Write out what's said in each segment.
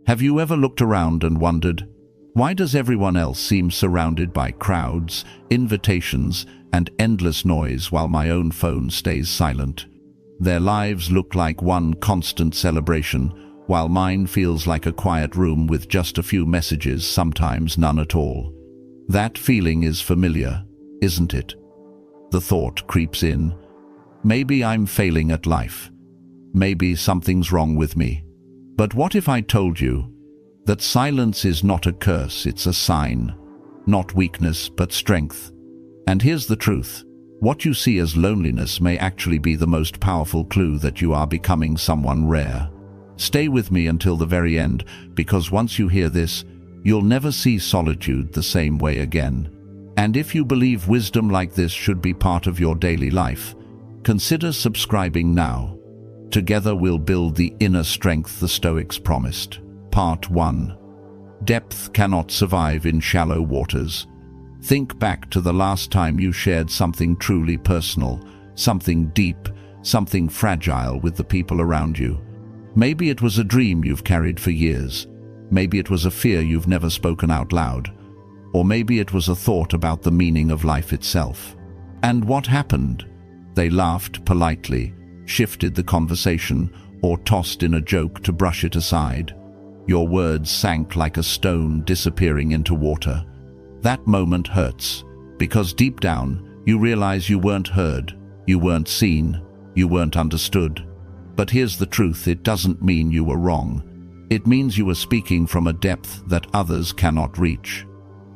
Have you ever looked around and wondered, why does everyone else seem surrounded by crowds, invitations, and endless noise while my own phone stays silent? Their lives look like one constant celebration, while mine feels like a quiet room with just a few messages, sometimes none at all. That feeling is familiar, isn't it? The thought creeps in. Maybe I'm failing at life. Maybe something's wrong with me. But what if I told you that silence is not a curse, it's a sign, not weakness but strength? And here's the truth. What you see as loneliness may actually be the most powerful clue that you are becoming someone rare. Stay with me until the very end, because once you hear this, you'll never see solitude the same way again. And if you believe wisdom like this should be part of your daily life, consider subscribing now. Together we'll build the inner strength the Stoics promised. Part 1. Depth cannot survive in shallow waters. Think back to the last time you shared something truly personal, something deep, something fragile with the people around you. Maybe it was a dream you've carried for years. Maybe it was a fear you've never spoken out loud. Or maybe it was a thought about the meaning of life itself. And what happened? They laughed politely, shifted the conversation, or tossed in a joke to brush it aside. Your words sank like a stone disappearing into water. That moment hurts, because deep down you realize you weren't heard, you weren't seen, you weren't understood. But here's the truth, it doesn't mean you were wrong. It means you were speaking from a depth that others cannot reach.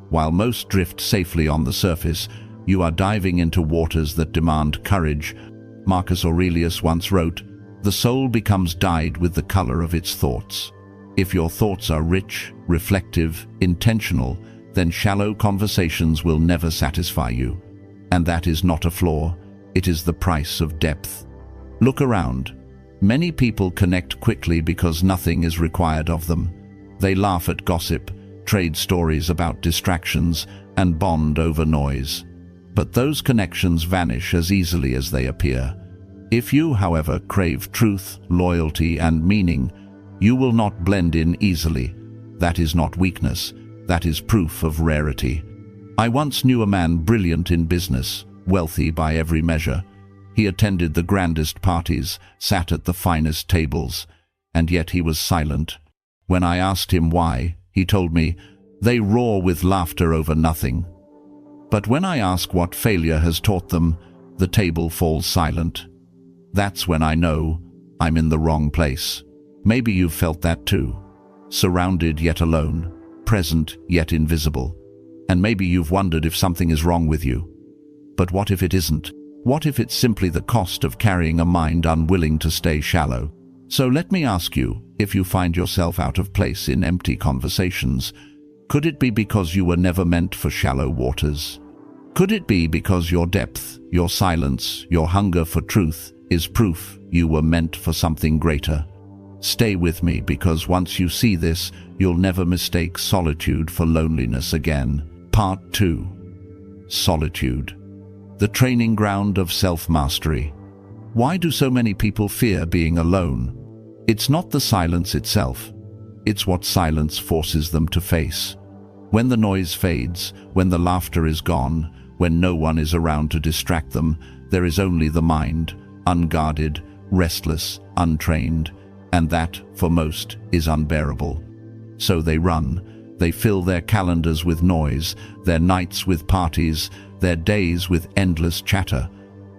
While most drift safely on the surface, you are diving into waters that demand courage. Marcus Aurelius once wrote, "The soul becomes dyed with the color of its thoughts." If your thoughts are rich, reflective, intentional, then shallow conversations will never satisfy you. And that is not a flaw, it is the price of depth. Look around. Many people connect quickly because nothing is required of them. They laugh at gossip, trade stories about distractions, and bond over noise. But those connections vanish as easily as they appear. If you, however, crave truth, loyalty, and meaning, you will not blend in easily. That is not weakness. That is proof of rarity. I once knew a man brilliant in business, wealthy by every measure. He attended the grandest parties, sat at the finest tables, and yet he was silent. When I asked him why, he told me, "They roar with laughter over nothing." But when I ask what failure has taught them, the table falls silent. That's when I know I'm in the wrong place. Maybe you've felt that too. Surrounded yet alone, present yet invisible. And maybe you've wondered if something is wrong with you. But what if it isn't? What if it's simply the cost of carrying a mind unwilling to stay shallow? So let me ask you, if you find yourself out of place in empty conversations, could it be because you were never meant for shallow waters? Could it be because your depth, your silence, your hunger for truth is proof you were meant for something greater? Stay with me, because once you see this, you'll never mistake solitude for loneliness again. Part 2. Solitude. The training ground of self-mastery. Why do so many people fear being alone? It's not the silence itself. It's what silence forces them to face. When the noise fades, when the laughter is gone, when no one is around to distract them, there is only the mind, unguarded, restless, untrained, and that, for most, is unbearable. So they run. They fill their calendars with noise, their nights with parties, their days with endless chatter,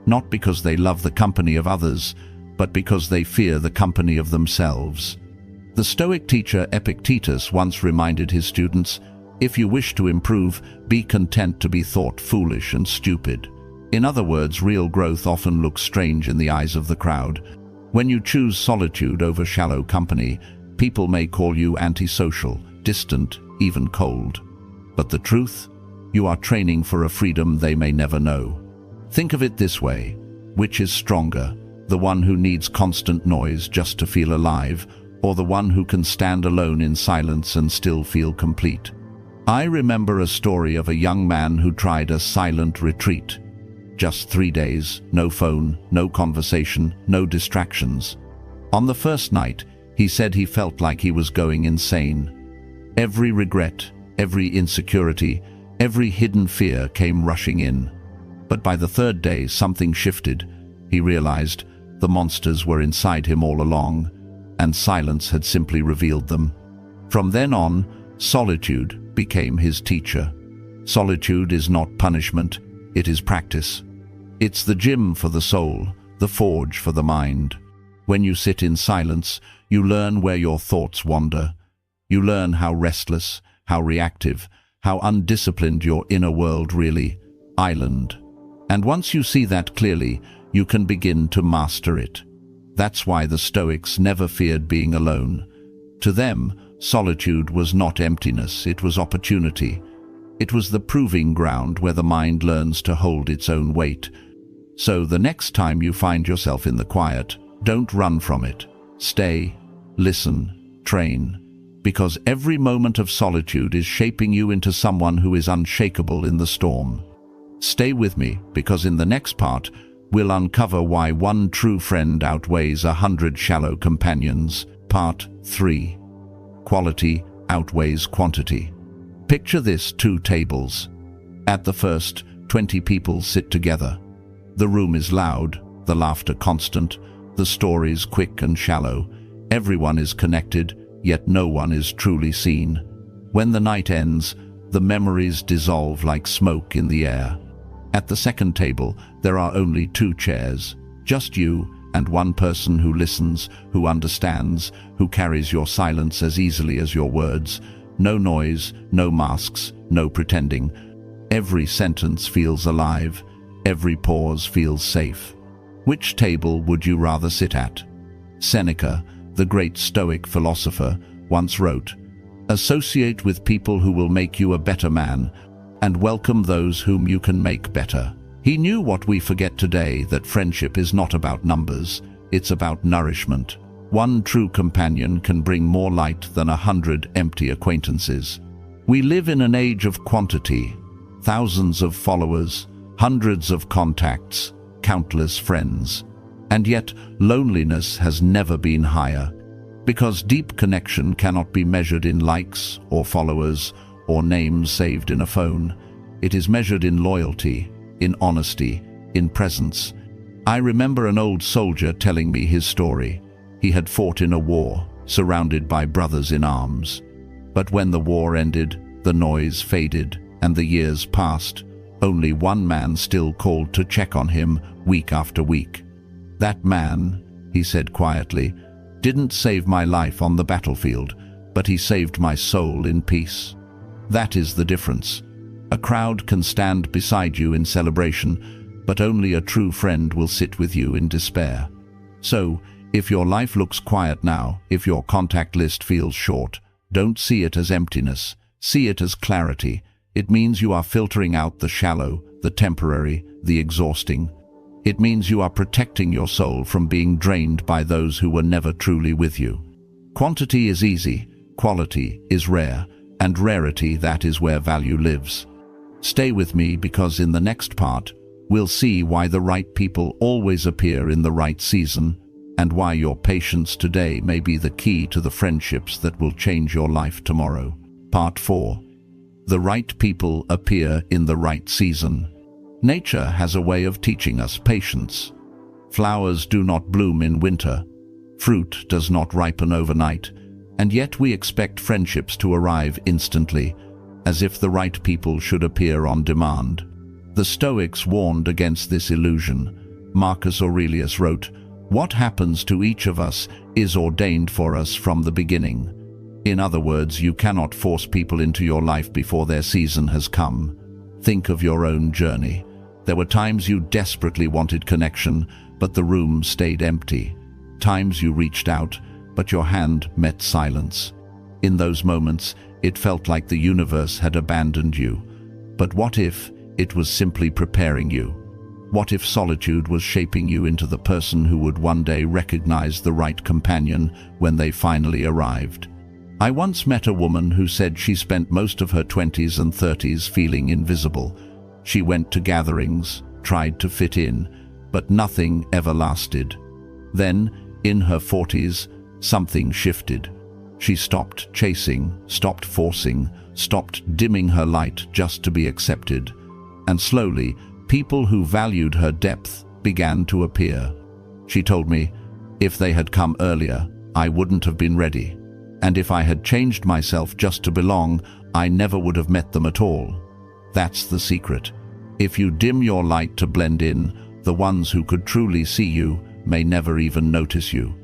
not because they love the company of others, but because they fear the company of themselves. The Stoic teacher Epictetus once reminded his students, "If you wish to improve, be content to be thought foolish and stupid." In other words, real growth often looks strange in the eyes of the crowd. When you choose solitude over shallow company, people may call you antisocial, distant, even cold. But the truth? You are training for a freedom they may never know. Think of it this way: which is stronger, the one who needs constant noise just to feel alive, or the one who can stand alone in silence and still feel complete? I remember a story of a young man who tried a silent retreat. Just 3 days, no phone, no conversation, no distractions. On the first night, He said he felt like he was going insane. Every regret, every insecurity, every hidden fear came rushing in. But by the third day, something shifted. He realized the monsters were inside him all along, and silence had simply revealed them. From then on, solitude became his teacher. Solitude is not punishment, it is practice. It's the gym for the soul, the forge for the mind. When you sit in silence, you learn where your thoughts wander. You learn how restless, how reactive, how undisciplined your inner world really island. And once you see that clearly, you can begin to master it. That's why the Stoics never feared being alone. To them, solitude was not emptiness, it was opportunity. It was the proving ground where the mind learns to hold its own weight. So the next time you find yourself in the quiet, don't run from it. Stay, listen, train. Because every moment of solitude is shaping you into someone who is unshakable in the storm. Stay with me, because in the next part, we'll uncover why one true friend outweighs 100 shallow companions. Part 3. Quality outweighs quantity. Picture this: 2 tables. At the first, 20 people sit together. The room is loud, the laughter constant, the stories quick and shallow. Everyone is connected, yet no one is truly seen. When the night ends, the memories dissolve like smoke in the air. At the second table, there are only 2 chairs, just you and one person who listens, who understands, who carries your silence as easily as your words. No noise, no masks, no pretending. Every sentence feels alive, every pause feels safe. Which table would you rather sit at? Seneca, the great Stoic philosopher, once wrote, "Associate with people who will make you a better man, and welcome those whom you can make better." He knew what we forget today, that friendship is not about numbers, it's about nourishment. One true companion can bring more light than 100 empty acquaintances. We live in an age of quantity, thousands of followers, hundreds of contacts, countless friends. And yet, loneliness has never been higher, because deep connection cannot be measured in likes or followers or names saved in a phone. It is measured in loyalty, in honesty, in presence. I remember an old soldier telling me his story. He had fought in a war, surrounded by brothers in arms. But when the war ended, the noise faded, and the years passed. Only one man still called to check on him week after week. "That man," he said quietly, "didn't save my life on the battlefield, but he saved my soul in peace." That is the difference. A crowd can stand beside you in celebration, but only a true friend will sit with you in despair. So, if your life looks quiet now, if your contact list feels short, don't see it as emptiness. See it as clarity. It means you are filtering out the shallow, the temporary, the exhausting. It means you are protecting your soul from being drained by those who were never truly with you. Quantity is easy, quality is rare, and rarity, that is where value lives. Stay with me, because in the next part, we'll see why the right people always appear in the right season, and why your patience today may be the key to the friendships that will change your life tomorrow. Part 4. The right people appear in the right season. Nature has a way of teaching us patience. Flowers do not bloom in winter. Fruit does not ripen overnight. And yet we expect friendships to arrive instantly, as if the right people should appear on demand. The Stoics warned against this illusion. Marcus Aurelius wrote, "What happens to each of us is ordained for us from the beginning." In other words, you cannot force people into your life before their season has come. Think of your own journey. There were times you desperately wanted connection, but the room stayed empty. Times you reached out, but your hand met silence. In those moments, it felt like the universe had abandoned you. But what if it was simply preparing you? What if solitude was shaping you into the person who would one day recognize the right companion when they finally arrived? I once met a woman who said she spent most of her 20s and 30s feeling invisible. She went to gatherings, tried to fit in, but nothing ever lasted. Then, in her 40s, something shifted. She stopped chasing, stopped forcing, stopped dimming her light just to be accepted. And slowly, people who valued her depth began to appear. She told me, if they had come earlier, I wouldn't have been ready. And if I had changed myself just to belong, I never would have met them at all. That's the secret. If you dim your light to blend in, the ones who could truly see you may never even notice you.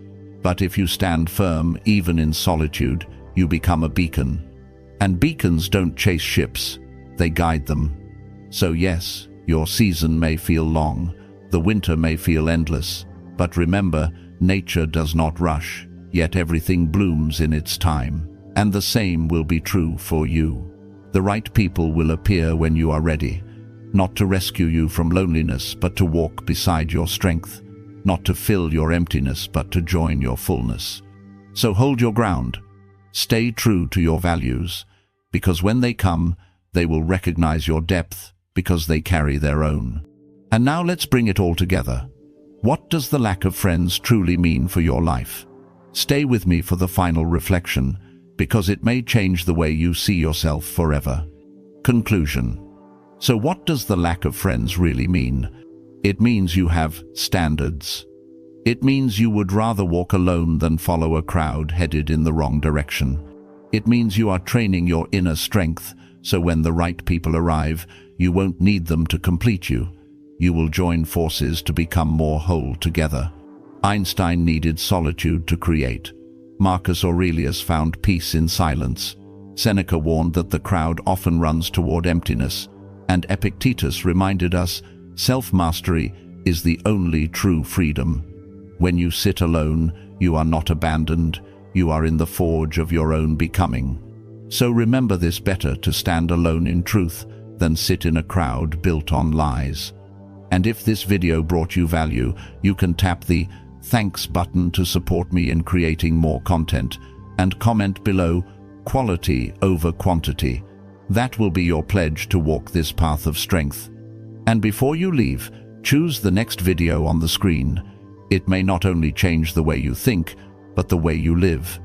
But if you stand firm, even in solitude, you become a beacon. And beacons don't chase ships, they guide them. So yes, your season may feel long, the winter may feel endless, but remember, nature does not rush, yet everything blooms in its time. And the same will be true for you. The right people will appear when you are ready, not to rescue you from loneliness, but to walk beside your strength, not to fill your emptiness, but to join your fullness. So hold your ground. Stay true to your values, because when they come, they will recognize your depth, because they carry their own. And now let's bring it all together. What does the lack of friends truly mean for your life? Stay with me for the final reflection, because it may change the way you see yourself forever. Conclusion. So what does the lack of friends really mean? It means you have standards. It means you would rather walk alone than follow a crowd headed in the wrong direction. It means you are training your inner strength, so when the right people arrive, you won't need them to complete you. You will join forces to become more whole together. Einstein needed solitude to create. Marcus Aurelius found peace in silence. Seneca warned that the crowd often runs toward emptiness. And Epictetus reminded us, self-mastery is the only true freedom. When you sit alone, you are not abandoned, you are in the forge of your own becoming. So remember this: better to stand alone in truth than sit in a crowd built on lies. And if this video brought you value, you can tap the thanks button to support me in creating more content, and comment below quality over quantity. That will be your pledge to walk this path of strength. And before you leave, choose the next video on the screen. It may not only change the way you think, but the way you live.